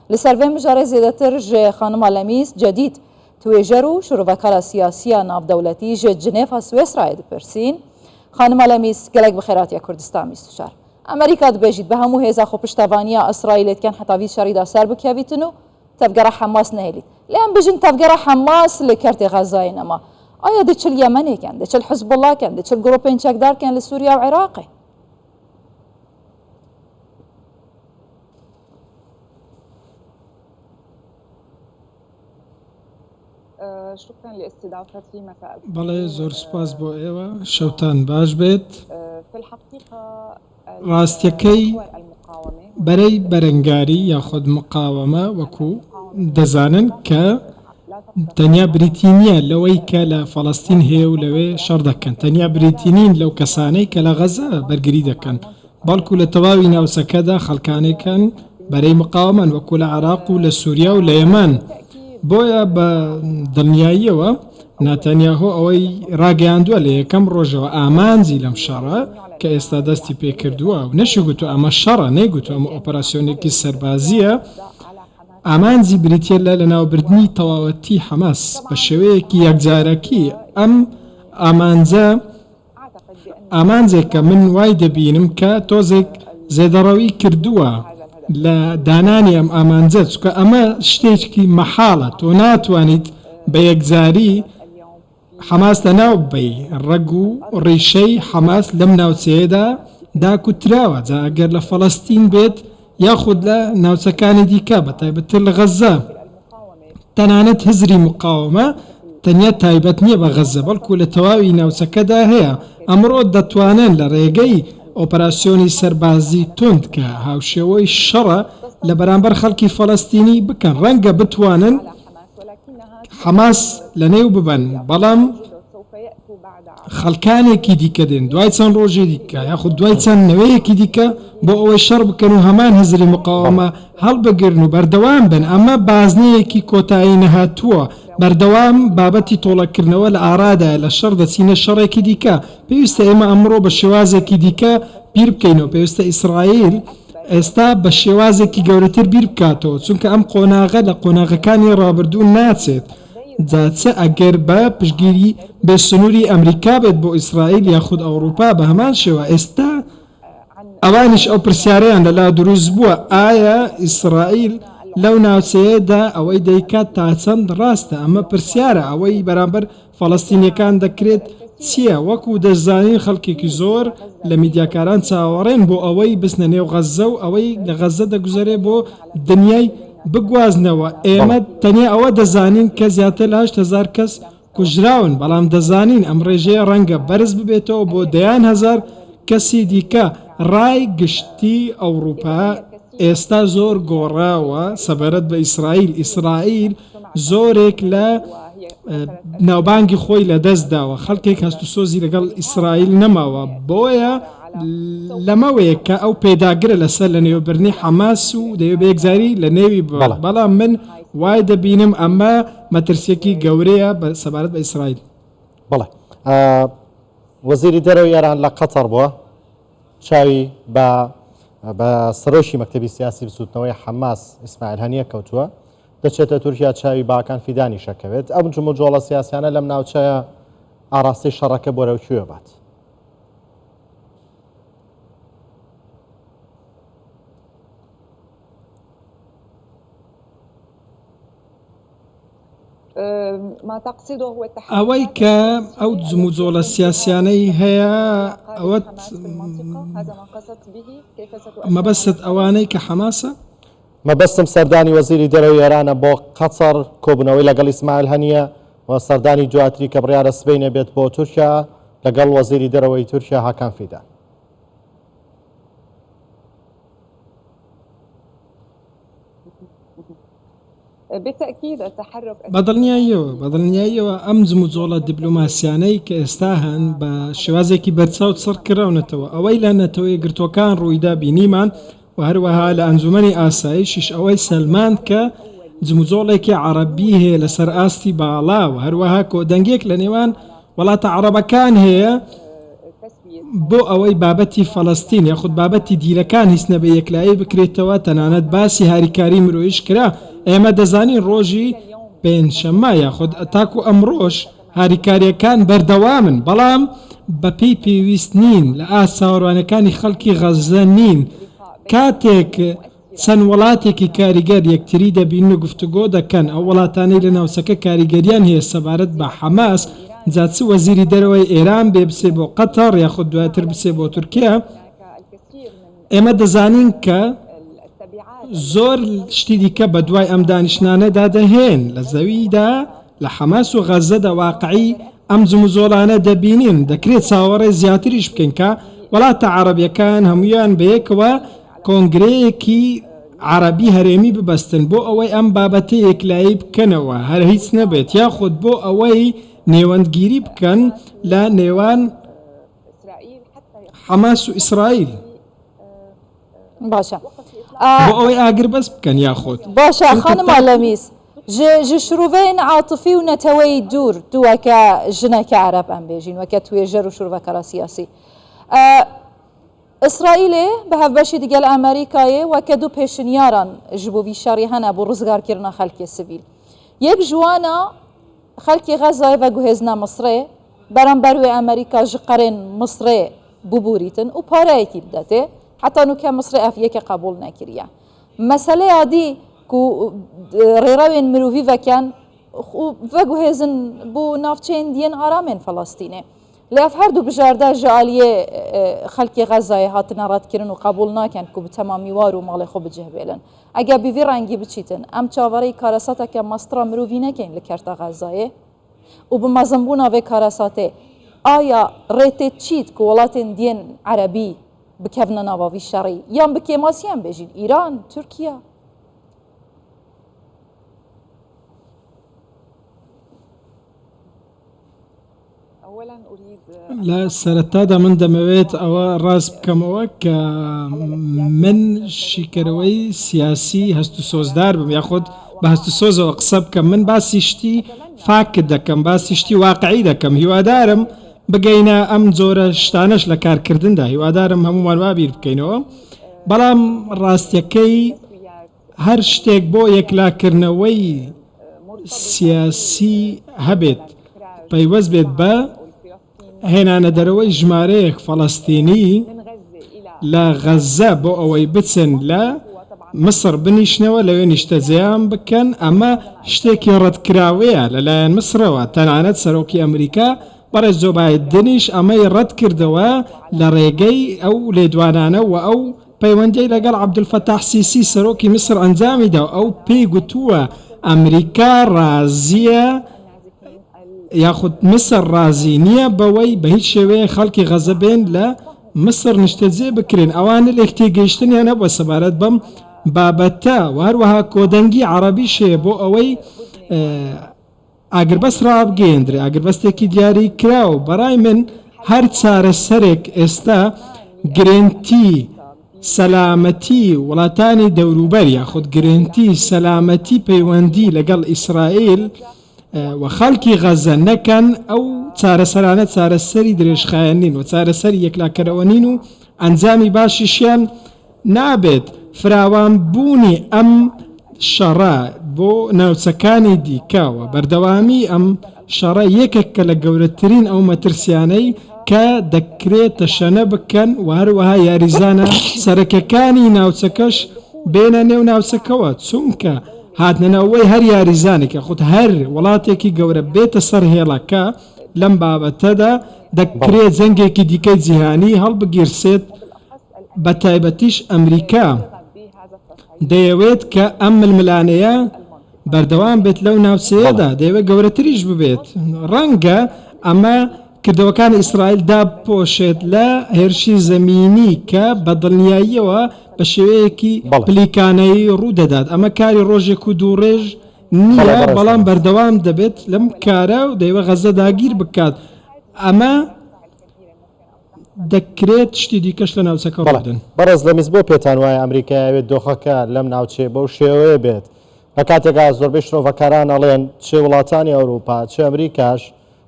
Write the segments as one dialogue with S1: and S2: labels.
S1: لسروی مجاره زیادتر ج خانم لمیس جدید تویجرو شروع سیاسی ناف دولتی ج جنیف سوئیس رای پرسین خانم لمیس گلک بخیرات یا کردستان میستوشار امریکا دبیجید به همو هزا خو پشتوانیا اسرائیل کن حتی وی شریدا سرب کیویتنو تفجر حماس نهلی لأن بيجن تفجر حماس لكرت غزة إنما آیا دچل یمنی کن دچل حزب الله کن دچل گروپین چکدار کن لسوریا و عراقی
S2: شكرا لاستضافتي مساء
S3: بله زور سپاس بۆ ئێوە شەوتان باش بێت
S2: في الحقيقة
S3: ڕاستیەکەی بەرەی بەرەنگاری یاخود مقاومە وەکو دەزانن کە تەنیا بریتینیە لەوەی کە لە فەڵەستین هەیە و لەوێ شەڕ دەکەن تەنیا بریتینین لەو کەسانەی کە لە غەزە بەرگری دەکەن بەڵکو لە تەواوی ناوچەکەدا خەڵکانێکن بەرەی مقاومەن وەکو لە عێراق و لە سووریا و لە یەمەن بۆیە بە دڵنیاییەوە ناتەنیاهۆ ئەوەی ڕاگەیاندووە لە یەکەم ڕۆژەوە ئامانجی لەم شەڕە کە ئێستا دەستی پێکردووە و نەشی گوتو ئەمە شەڕە نەیگوتو ئەمە ئۆپەراسیۆنێکی سەربازیە ئامانجی بریتە لە ناوبردنی تەواوەتی حەماس بە شێوەیەکی یەکجارەکی ئەم ئامانجێک کە من وای دەبینم کە تۆزێک زێدەڕەوی کردووە لە دانانی ئەم ئامانجە چکە ئەمە شتێکی مەحاڵە تۆ ناتوانیت بە یەکجاری حەماس لەناو بی ڕەگ و ڕیشەی حەماس لەم ناوچەیەدا داکوتراوە جا ئەگەر لە فەڵەستین بێت یاخود لە ناوچەکانی دیکە بەتایبەتتر لە غەزە تەنانەت هزری مقاومە تەنیا تایبەت نییە بە غەزە بەڵکو لە تەواوی ناوچەکەدا هەیە ئەمڕۆ دەتوانن لە ڕێگەی ئۆپەراسیۆنی سەربازی تند کە هاوشێوەی شەڕە لە بەرامبەر خەڵکی فەڵەستینی بکەن ڕەنگە بتوانن حەماس لە نێو ببەن بەڵام خەڵکانێکی دیکە دێن دوای چەند ڕۆژێ دیکە یاخود دوای چەند نوەیەکی دیکە بۆ ئەوەی شەڕ بکەن و هەمان هەزری مقاومە هەڵبگرن و بەردەوام بن ئەمە بازنەیەکی کۆتایی نەهاتووە بەردەوام بابەتی تۆڵەکردنەوە لە ئارادا لە شەڕ دەچینە شەڕێکی دیکە پێویستە ئێمە ئەمڕۆ بە شێوازێکی دیکە بیر بکەینەوە پێویستە ئیسرائیل ئێستا بە شێوازێکی گەورەتر بیر بکاتەوە چونکە ئەم قۆناغە لە قۆناغەکانی ڕابردوو ناچێت جاچە ئەگەر بە پشگیری بە سنووری ئەمریکا بێت بۆ ئیسرائیل یاخود ئەوروپا بە هەمان شێوە ئێستا ئەوانش ئەو پرسیارەیان لەلا دروست بووە ئایا ئیسرائیل لەو ناوچەیەدا ئەوەی دەیکات تا چەند ڕاستە ئەمە پرسیارە ئەوەی بەرامبەر فەڵەستینیەکان دەکرێت چییە وەکو دەزانین خەڵکێکی زۆر لە میدیاکاران چاوەڕێن بۆ ئەوەی بستنە نێو غەزە و ئەوەی لە غەزە دەگوزارێ بۆ دنیای بگوازنەوە ئێمە تەنیا ئەوە دەزانین کە زیاتر لە 8,000 کەس کوژراون بەڵام دەزانین ئەم ڕێژەیە ڕەنگە بەرز ببێتەوە بۆ 10,000 کەسی دیکە ڕای گشتی ئەوروپا ئێستا زۆر گۆڕاوە سەبارەت بە ئیسرائیل زۆرێک لە ناوبانگی خۆی لە دەست داوە خەڵکێک هەست و سۆزی لەگەڵ ئیسرائیل نەماوە بۆیە لەمەوەیە کە ئەو پێداگرە لەسەر لە نێوبردنی حەماس و دەیە بەیەکجاری لە نێوی بەڵام من وای دەبینم ئەمە مەترسیەکی گەورەیە بە سەبارەت بە ئیسرائیل
S4: بەڵێ وەزیری دەرەوەی ئێران لە قەتەر بووە چاوی بە سەرۆشی مەکتەبی سیاسی بسووتنەوەی حەماس ئیسماعیل هەنیە کەوتووە دەچێتە تورکیا چاوی باکان فیدانی شەکەوێت ئەم جۆڵە سیاسیانە لەم ناوچەیە ئاراستی شەڕەکە بۆ رەوکوێ بات
S3: ئەوەی کە ئەو جموجۆڵە سیاسیانەی هەیە ئەوەت مەبەست ئەوانەی کە حەماسە
S4: مەبەستم سەردانی وەزیری دەرەوەی ئێرانە بۆ قەتەر کۆبوونەوەی لەگەڵ ئیسماعیل هەنیە و سەردانی دواتری کە بڕیارە سبەینە بێت بۆ تورکیا لەگەڵ وەزیری دەرەوەی تورکیا هاکان فیدان
S3: بەدڵنیاییەوە ئەم جموجۆڵە دیبلۆماسیانەی کە ئێستا هەن بە شێوازێکی بەرچاو سەر کراونەتەوە ئەوەی لە نەتەوەی گرتوەکان ڕوویدا بینیمان و هەروەها لە ئەنجومەنی ئاسایشیش ئەوەی سەلمان کە جموجۆڵێکی عەرەبی هەیە لەسەر ئاستی باڵا و هەروەها کۆدەنگێک لە نێوان وڵاتە عەرەبەکان هەیە بۆ ئەوەی بابەتی فەڵەستین یاخود بابەتی دیلەکان هیچ نەبە یەکلایی بکرێتەوە تەنانەت باسی هاریکاری مرۆیش کرا ئێمە دەزانین ڕۆژی پێنجشەممە یاخود تاکو ئەمڕۆژ هاریکاریەکان بەردەوامن بەڵام بەپێی پێویست نین لە ئاساوڕوانەکانی خەڵکی غەزە نین کاتێک چەند وڵاتێکی کاریگەر یەکتری دەبین و گفتوگۆ دەکەن ئەو وڵاتانەی لە ناوچەکە کاریگەریان هەیە سەبارەت بە حەماس جاچ وەزیری دەرەوەی ئێران بێ بسێ بۆ قەتەر یاخود دواتر بسێ بۆ تورکیا ئێمە دەزانین کە زۆر شتی دیکە بە دوای ئەم دانیشتانەدا دەهێن لە زەویدا لە حەماس و غەزەدا واقعی ئەم جموزۆڵانە دەبینین دەکرێت چاوەڕێ زیاتریش بکەین کە وڵاتە عەرەبیەکان هەمویان بەیەکەوە کۆنگرەیەکی عەرەبی هەرێمی ببەستن بۆ ئەوەی ئەم بابەتە یەکلایی بکەنەوە هەر هیچ نەبێت یاخود بۆ ئەوەی نێوەندگیری بکەن لە نێوان حەماس و ئیسرائیل
S1: باشە
S3: بۆ ئەوەی ئاگر بەس بکەن یاخود
S1: باشە خانم ئالەمیس ji şirûveyên atîfî û neteweyî dûr du weke jineke Ereb em bêjîn weke tuêjer û şirvekara siyasî İsraîlê bi hevbeşî digel Amerîkayê weke du pêşinyaran ji bo vîşarî hene bû rizgarkirina xelkê sivîl yek ji wan a xelkê Xezayê veguhêzina Misrê berember wê Amerîka ji qerên Misrê bibûrîtin û pareyekî bidetê heta nûke Misrê ev yekê qebûl nekiriye meseleya dî ku rêrewên mirovî veken veguhêzin bû navçeyên diyên aramên Falastînê lê ev her du bijarda ji aliyê xelkê Xezayê hatine radkirin û qebûl nakin ku bi temamî war û malê xwe bicihbêlin eger bi vî rengî biçîtin em çavereyî kareseteke mestra mirovî nekin li kerta Xezayê û bi mezinbûna vê karesatê aya rê tê çît ku welatên diyên Erebî bikevne nava vî şerî yan bi kêmasiyan bêjîn İran, Tirkiye
S3: لە سەرەتادا من دەمەوێت ئەوە ڕاست بکەمەوە کە من شیکەرەوەی سیاسی هەست و سۆزدار بم یاخود بە هەست و سۆزەوە قسە بکەم من باسی شتی فاکت دەکەم باسی شتی واقعی دەکەم هیوادارم بگەینە ئەم جۆرە شتانەش لە کارکردندا هیوادارم هەمومان وا بیر بکەینەوە بەڵام ڕاستیەکەی هەر شتێک بۆ یەکلاکردنەوەی سیاسی هەبێت پەیوەست بێت بە هێنانە دەرەوەی ژمارەیەک فەڵەستینی لە غەزە بۆ ئەوەی بچن لە مسر بنیشنەوە لەوێ نیشتەجێیان بکەن ئەمە شتێکی ڕەتکراوەیە لەلایەن مسرەوە تەنانەت سەرۆکی ئەمریکا بەڕێز جۆ بایدنیش ئەمەی ڕەت کردەوە لە ڕێگەی ئەو لێدوانانە و ئەو پەیوەندی لەگەڵ عەبدولفەتاح سیسی سەرۆکی مسر ئەنجامیدا ئەو پێی گوتووە ئەمریکا ڕازیە یاخود مسر ڕازی نییە بەوەی بە هیچ شێوەیە خەڵکی غەزە بێن لە مسر نیشتەجێ بکرێن ئەوانە لێک تێگەیشتنیان نەبووە سەبارەت بەم بابەتە و هەروەها کۆدەنگی عەرەبیشێ بۆ ئەوەی ئاگربەست ڕابگەیەندرێ ئاگربەستێکی دیاری کراوە بەڕای من هەر چارەسەرێک ئێستا گرنگی سەلامەتی وڵاتانی دەوروبەر یاخود گرنگی سەلامەتی پەیوەندی لەگەڵ ئیسرائیل و خەڵکی غەزە نەکەن ئەو چارەسەرانە چارەسەری درێژخایەن نین و چارەسەری یەکلاکەرەوە نین و ئەنجامی باشیشیان نابێت فراوان بوونی ئەم شەڕە بۆ ناوچەکانی دیکەوە بەردەوامی ئەم شەڕە یەکێکە لە گەورەترین ئەو مەترسیانەی کە دەکرێت تەشەنە بکەن و هەروەها یاریزانە سەرەکیەکانی ناوچەکەش بێنە نێو ناوچەکەوە چونکە هاتنەوەی هەر یاریزانێکە خودت هەر وڵاتێکی گەورە بێتە سەر هێڵەکە لەم بابەتەدا دەکرێت جەنگێکی دیکەی جیهانی هەڵبگیرسێت بە تایبەتیش ئەمریکا دەیەوێت کە ئەم ململانەیە بەردەوام بێت لەو ناوچەیەدا دەیەوێت گەورەتریش ببێت ڕەنگە ئەمە کردەوەکانی ئیسرائیل داپۆشێت لە هێرشی زەمینی کە بە دڵنیاییەوە بە شێوەیەکی پلیکانەی ڕوودەدات ئەمە کاری ڕۆژێک و دوو ڕێژ نییە بەڵام بەردەوام دەبێت لەم کارە و دەیوە غەزە داگیر بکات ئەمە دەکرێت شتی دیکەش لە ناوچەکە ڕادن
S4: بەڕێز لەمیز بۆ پێتان وایە ئەمریکایەوێت دۆخەکە لەم ناوچێ بەو شێوەیە بێت لە کاتێکا زۆربەی شرۆڤەکاران ئەڵێن چێ وڵاتانی ئەوروپا چێ ئەمریکاش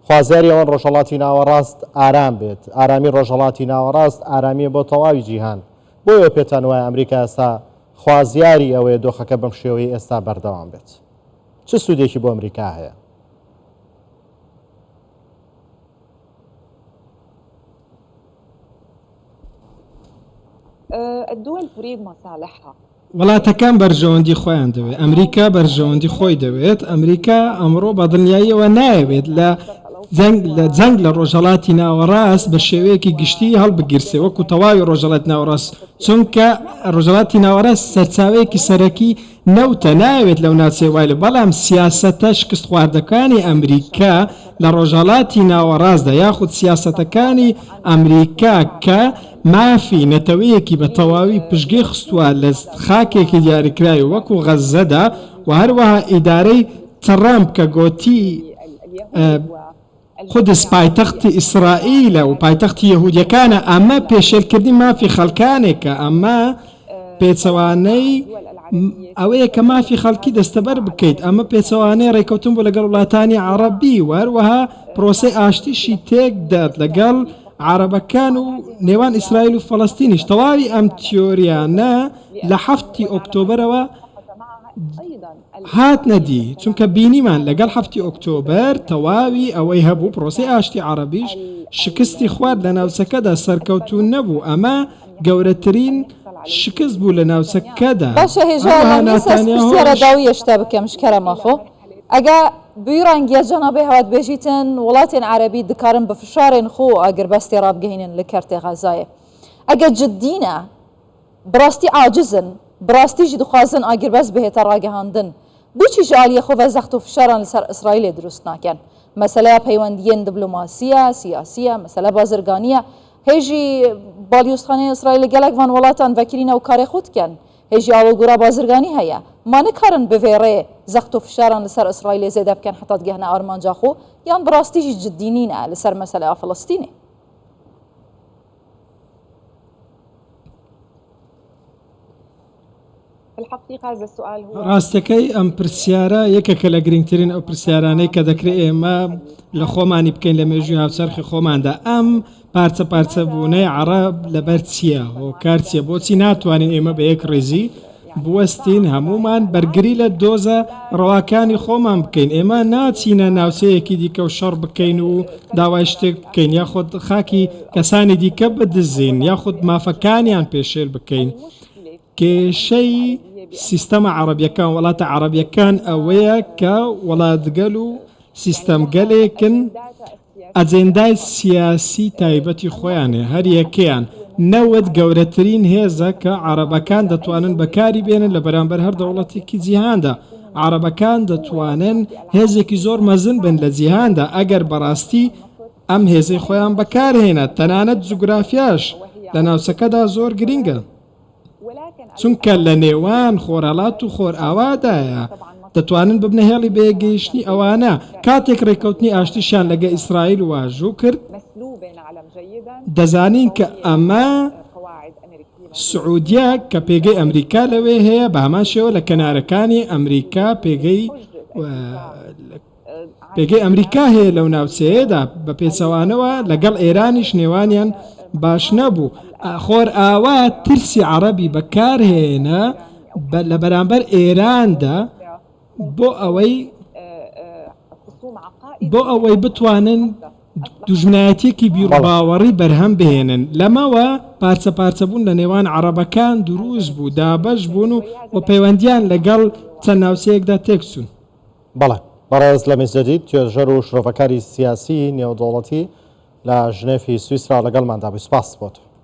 S4: خوازیاری ئەوەن ڕۆژهەڵاتی ناوەڕاست ئارام بێت ئارامی ڕۆژهەڵاتی ناوەڕاست ئارامیە بۆ تەواوی جیهان بۆیە پێتان وایە ئەمریکا ئێستا خوازیاری ئەوەیە دۆخەکە بەم شێوەی ئێستا بەردەوام بێت چه سوودێکی بۆ ئەمریکا هەیە؟
S2: الدول تريد مصالحها
S3: وڵاتەکان بەرژەوەندی خۆیان دەوێت ئەمریکا بەرژەوەندی خۆی دەوێت ئەمریکا ئەمڕۆ بە دڵنیاییەوە نایەوێت لە جەنگ لە ڕۆژهەڵاتی ناوەڕاست بە شێوەیەکی گشتی هەڵبگیرسێ وەکو تەواوی ڕۆژهەڵاتی ناوەڕاست چونکە ڕۆژهەڵاتی ناوەڕاست سەرچاوەیەکی سەرەکی نەوتە ناوێت لەو ناچێوایە بەڵام سیاسەتە شکست خواردەکانی ئەمریکا لە ڕۆژهەڵاتی ناوەڕاستدا یاخود سیاسەتەکانی ئەمریکا کە مافی نەتەوەیەکی بە تەواوی پشتگی خستووە لە خاکێکی دیاریکراوی وەکو غەزەدا و هەروەها ئیدارەی ترامپ کە گوتی قودس پایتەختی ئیسرائیلە و پایتەختی یەهودیەکانە ئەمە پێشێلکردنی مافی خەڵکانێکە ئەمە پێچەوانەی ئەوەیە کە مافی خەڵکی دەستەبەر بکەیت ئەمە پێچەوانەی ڕێکەوتن بۆ لەگەڵ وڵاتانی عەرەبی و هەروەها پرۆسەی ئاشتیشی تێکدات لەگەڵ عربەکان و نێوان ئیسرائیل و فەڵەستینیش تەواوی ئەم تیۆریانە لە 7 ئۆکتۆبرەوە هات نەدی چونکە بینیمان لەگەڵ 7 ئۆکتۆبر تەواوی ئەوەی هەبوو پرۆسی ئاشتی عربیش شکستی خوارد لە ناوچەکەدا سەرکەوتون نەبوو ئەمە گەورەترین شکست بوو لە ناوچەکەدا
S1: باشە هێژارە داوی هێشتا بکەم شکەرەمەخۆ ئەگە بیرانگیە جەنابێ هەوات بێژیتن وڵاتێن عربی دکارن بە فشارێن خۆ ئەگەر بەستی ڕابگەهێنن لە کەرتێ غەزایە ئەگە جددینە بڕاستی عاجزن براستیژی دخوازن ئاگربەس بهێتە ڕاگەهاندن بچی ژالیە خۆ زەخت و فشاران لەسەر ئیسرائیلێ دروست ناکەن مەسەلەیە پەیوەندیەن دیبلۆماسیە سیاسیە مەسەلە بازرگانیە هێژی بالیۆستخانەی ئیسرائیل گەلێکوان وڵاتان ڤەکرینە و کارێ خودکەن هێژی ئاوەگورا بازرگانی هەیە ما نکارن بڤێڕێ زەخت و فشاران لەسەر ئیسرائیلێ زێدە بکەن حتا گەهنە ئارمانجا خۆ یان براستیژی جددینینە لەسەر مەسەلەیە فەڵەستینێ
S3: ڕاستەکەی ئەم پرسیارە یەکێکە لە گرنگترین ئەو پرسیارانەی کە دەکرێت ئێمە لە خۆمانی بکەین لە مێژووی هاوچەرخی خۆماندا ئەم پارچە پارچەبوونەی عەرەب لەبەر چییە هۆکار چییە بۆچی ناتوانین ئێمە بە یەک ڕێزی بوەستین هەمومان بەرگری لە دۆزە ڕەواکانی خۆمان بکەین ئێمە ناچینە ناوچەیەکی دیکە و شەڕ بکەین و داوای شتێک بکەین یاخود خاکی کەسانی دیکە بدزین یاخود مافەکانیان پێشێل بکەین کێشەی سیستەمە عەرەبیەکان وڵاتە عەرەبیەکان ئەوەیە کە وڵاتگەل و سیستەمگەلێکن ئەجێندای سیاسی تایبەتی خۆیانێ هەر یەکەیان نەوەت گەورەترین هێزە کە عەرەبەکان دەتوانن بەکاری بێنن لە بەرامبەر هەر دەوڵەتێکی جیهاندا عەرەبەکان دەتوانن هێزێکی زۆر مەزن بن لە جیهاندا ئەگەر بەڕاستی ئەم هێزەی خۆیان بەکارهێنە تەنانەت جوگرافیاش لە ناوچەکەدا زۆر گرینگە چونکە لە نێوان خۆرهەڵات و خۆرئاوادایە دەتوانن ببنە هێڵی بێگەیشتنی ئەوانە کاتێک ڕێکەوتنی ئاشتیشان لەگە ئیسرائیل واژوو کرد دەزانین کە ئەمە سعودیا کە پێگەی ئەمریکا لەوێ هەیە بە هەمان شێوە لە کەنارەکانی ئەمریکا پێگەی ئەمریکا هەیە لەو ناوچەیەدا بە پێچەوانەوە لەگەڵ ئێرانیش نێوانیان باش نەبوو خۆر ئاوا ترسی عەرەبی بەکارهێنە لە بەرامبەر ئێراندا بۆ ئەوەی بتوانن دوژمنایەتێکی بیرڕاوەڕی بەرهەم بهێنن لەمەوە پارچە پارچەبوون لە نێوان عەرەبەکان دروست بوو دابەش بوون و پەیوەندیان لەگەڵ چەند ناوچەیەکدا تێکچوون
S4: بەڵێ بەڕێز لە مێزجەدید توێژەر و شرۆڤەکاری سیاسی نێودەوڵەتی لە ژنێفی سویسرا لەگەڵماندا بوو سپاس بۆت